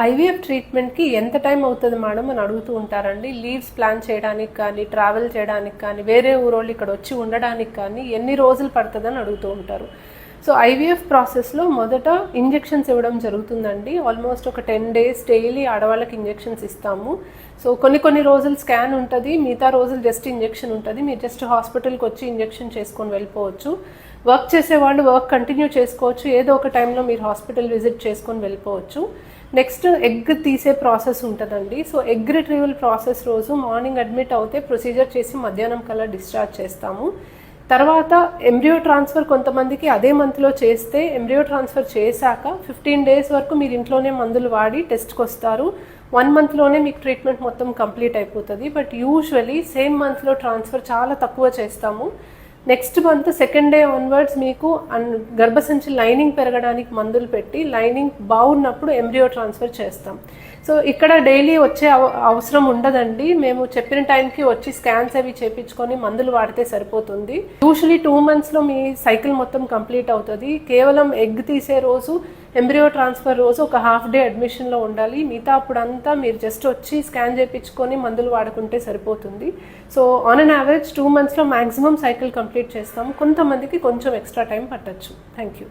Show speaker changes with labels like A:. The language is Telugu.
A: ఐవీఎఫ్ ట్రీట్మెంట్కి ఎంత టైం అవుతుంది మేడం అని అడుగుతూ ఉంటారండి. లీవ్స్ ప్లాన్ చేయడానికి కానీ, ట్రావెల్ చేయడానికి కానీ, వేరే ఊరోళ్ళు ఇక్కడ వచ్చి ఉండడానికి కానీ ఎన్ని రోజులు పడుతుందని అడుగుతూ ఉంటారు. సో ఐవీఎఫ్ ప్రాసెస్లో మొదట ఇంజెక్షన్స్ ఇవ్వడం జరుగుతుందండి. ఆల్మోస్ట్ ఒక 10 days డైలీ ఆడవాళ్ళకి ఇంజెక్షన్స్ ఇస్తాము. సో కొన్ని రోజులు స్కాన్ ఉంటుంది, మిగతా రోజులు జస్ట్ ఇంజెక్షన్ ఉంటుంది. మీరు జస్ట్ హాస్పిటల్కి వచ్చి ఇంజెక్షన్ చేసుకొని వెళ్ళిపోవచ్చు. వర్క్ చేసేవాళ్ళు వర్క్ కంటిన్యూ చేసుకోవచ్చు, ఏదో ఒక టైంలో మీరు హాస్పిటల్ విజిట్ చేసుకొని వెళ్ళిపోవచ్చు. నెక్స్ట్ ఎగ్ తీసే ప్రాసెస్ ఉంటుందండి. సో ఎగ్ రిట్రీవల్ ప్రాసెస్ రోజు మార్నింగ్ అడ్మిట్ అవుతే ప్రొసీజర్ చేసి మధ్యాహ్నం కల్లా డిశ్చార్జ్ చేస్తాము. తర్వాత ఎంబ్రియో ట్రాన్స్ఫర్ కొంతమందికి అదే మంత్లో చేస్తే, ఎంబ్రియో ట్రాన్స్ఫర్ చేశాక 15 days వరకు మీరు ఇంట్లోనే మందులు వాడి టెస్ట్కి వస్తారు. 1 monthలోనే మీకు ట్రీట్మెంట్ మొత్తం కంప్లీట్ అయిపోతుంది. బట్ యూజువలీ సేమ్ మంత్లో ట్రాన్స్ఫర్ చాలా తక్కువ చేస్తాము. Next month 2nd day onwards మీకు గర్భసంచి లైనింగ్ పెరగడానికి మందులు పెట్టి లైనింగ్ బాగున్నప్పుడు ఎంబ్రియో ట్రాన్స్ఫర్ చేస్తాం. సో ఇక్కడ డైలీ వచ్చే అవసరం ఉండదండి. మేము చెప్పిన టైంకి వచ్చి స్కాన్స్ అవి చేయించుకొని మందులు వాడితే సరిపోతుంది. యూజువలీ 2 monthsలో మీ సైకిల్ మొత్తం కంప్లీట్ అవుతుంది. కేవలం ఎగ్ తీసే రోజు, ఎంబ్రియో ట్రాన్స్ఫర్ రోజు ఒక హాఫ్ డే అడ్మిషన్లో ఉండాలి. మిగతా అప్పుడంతా మీరు జస్ట్ వచ్చి స్కాన్ చేయించుకొని మందులు వాడుకుంటే సరిపోతుంది. సో ఆన్ అన్ యావరేజ్ 2 monthsలో మ్యాక్సిమం సైకిల్ కంప్లీట్ చేస్తాము. కొంతమందికి కొంచెం ఎక్స్ట్రా టైం పట్టచ్చు. Thank you.